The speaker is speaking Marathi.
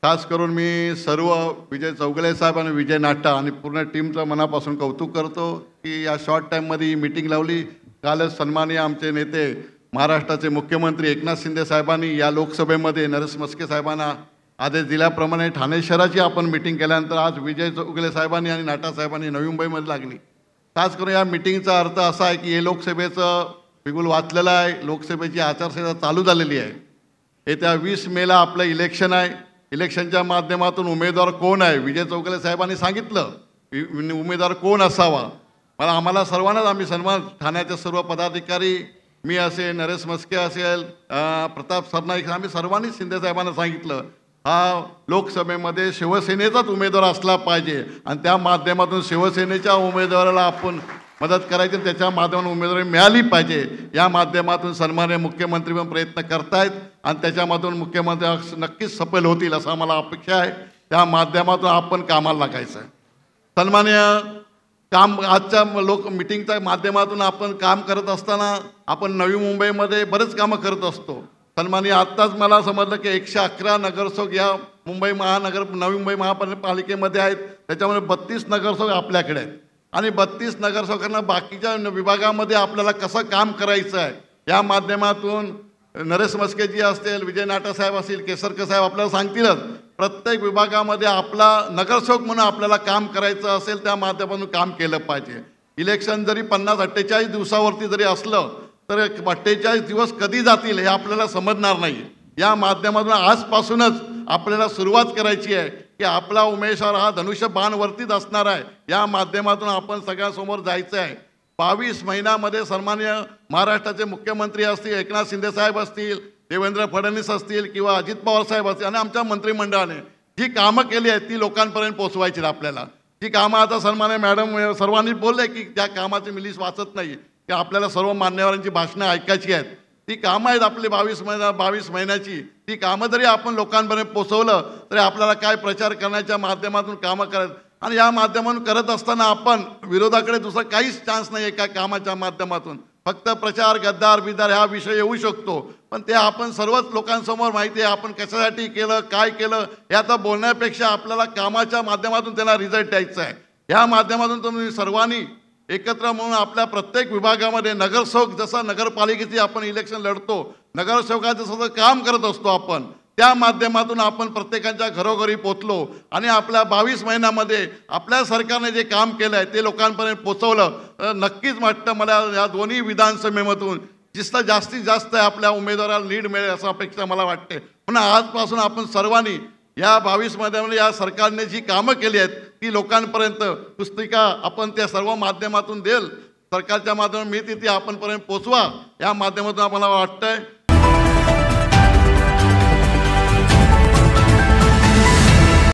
खास करून मी सर्व विजय चौगुले साहेब आणि विजय नाटा आणि पूर्ण टीमचं मनापासून कौतुक करतो की या शॉर्ट टाईममध्ये ही मीटिंग लावली। कालच सन्माननीय आमचे नेते महाराष्ट्राचे मुख्यमंत्री एकनाथ शिंदे साहेबांनी या लोकसभेमध्ये नरेश म्हस्के साहेबांना आदेश दिल्याप्रमाणे ठाणे शहराची आपण मीटिंग केल्यानंतर आज विजय चौगुले साहेबांनी आणि नाटा साहेबांनी नवी मुंबईमध्ये लागली। खास करून या मीटिंगचा अर्थ असा आहे की हे लोकसभेचं बिगुल वाचलेलं आहे, लोकसभेची आचारसंहिता चालू झालेली आहे। येत्या 20 मेला आपलं इलेक्शन आहे। इलेक्शनच्या माध्यमातून उमेदवार कोण आहे विजय चौगुले साहेबांनी सांगितलं, उमेदवार कोण असावा। मला आम्हाला सर्वांनाच आम्ही सन्मान ठाण्याचे सर्व पदाधिकारी, मी असेल, नरेश म्हस्के असेल, प्रताप सरनाईक, आम्ही सर्वांनी शिंदे साहेबांना सांगितलं हा लोकसभेमध्ये शिवसेनेचाच उमेदवार असला पाहिजे आणि त्या माध्यमातून शिवसेनेच्या उमेदवाराला आपण मदत करायची, त्याच्या माध्यमातून उमेदवारी मिळाली पाहिजे। या माध्यमातून सन्माननीय मुख्यमंत्री पण प्रयत्न करतायत आणि त्याच्यामधून मुख्यमंत्री नक्कीच सफल होतील असं आम्हाला अपेक्षा आहे। त्या माध्यमातून आपण कामाला लागायचं आहे। सन्माननीय आजच्या मीटिंगच्या माध्यमातून आपण काम करत असताना आपण नवी मुंबईमध्ये बरेच कामं करत असतो। सन्माननीय आत्ताच मला समजलं की 111 नगरसेवक या नवी मुंबई महापालिकेमध्ये आहेत, त्याच्यामध्ये 32 नगरसेवक आपल्याकडे आहेत आणि 32 नगरसेवकांना बाकीच्या विभागामध्ये आपल्याला कसं काम करायचं आहे या माध्यमातून नरेश म्हस्केजी असतील, विजय नाटा साहेब असतील, केसरकर साहेब आपल्याला सांगतीलच। प्रत्येक विभागामध्ये आपला नगरसेवक म्हणून आपल्याला काम करायचं असेल त्या माध्यमातून काम केलं पाहिजे। इलेक्शन जरी 50-48 दिवसावरती जरी असलं तर 48 दिवस कधी जातील हे आपल्याला समजणार नाही। या माध्यमातून आजपासूनच आपल्याला सुरुवात करायची आहे की आपला उमेदवार हा धनुष्यबाणवरतीच असणार आहे। या माध्यमातून आपण सगळ्यांसमोर जायचं आहे। 22 महिन्यामध्ये सन्माननीय महाराष्ट्राचे मुख्यमंत्री असतील, एकनाथ शिंदे साहेब असतील, देवेंद्र फडणवीस असतील किंवा अजित पवार साहेब असतील आणि आमच्या मंत्रिमंडळाने जी कामं केली आहेत ती लोकांपर्यंत पोहोचवायची आपल्याला। ती कामं आता सन्माननीय मॅडम सर्वांनी बोलले की त्या कामाची मी लिस्ट वाचत नाही की आपल्याला सर्व मान्यवरांची भाषणं ऐकायची आहेत। ती कामं आहेत आपली 22 महिन्याची, ती कामं जरी आपण लोकांपर्यंत पोचवलं तरी आपल्याला काय प्रचार करण्याच्या माध्यमातून कामं करायचं आणि या माध्यमातून करत असताना आपण विरोधाकडे दुसरा काहीच चान्स नाही आहे का कामाच्या माध्यमातून। फक्त प्रचार, गद्दार बिद्दार हा विषय येऊ शकतो, पण ते आपण सर्वच लोकांसमोर माहिती आहे आपण कशासाठी केलं, काय केलं हे आता बोलण्यापेक्षा आपल्याला कामाच्या माध्यमातून त्याला रिझल्ट द्यायचा आहे। या माध्यमातून तुम्ही सर्वांनी एकत्र म्हणून आपल्या प्रत्येक विभागामध्ये नगरसेवक जसा नगरपालिकेची आपण इलेक्शन लढतो, नगरसेवकाचं जसं काम करत असतो आपण त्या माध्यमातून आपण प्रत्येकाच्या घरोघरी पोचलो आणि आपल्या 22 महिन्यामध्ये आपल्या सरकारने जे काम केलं आहे ते लोकांपर्यंत पोचवलं। नक्कीच वाटतं मला या दोन्ही विधानसभेमधून जास्तीत जास्त आपल्या उमेदवाराला लीड मिळेल असं अपेक्षा मला वाटते। म्हणून आजपासून आपण सर्वांनी या 22 महिन्यामध्ये या सरकारने जी कामं केली आहेत ती लोकांपर्यंत पुस्तिका आपण त्या सर्व माध्यमातून देईल, सरकारच्या माध्यमातून मिळते ती आपणपर्यंत पोचवा। या माध्यमातून आम्हाला वाटतंय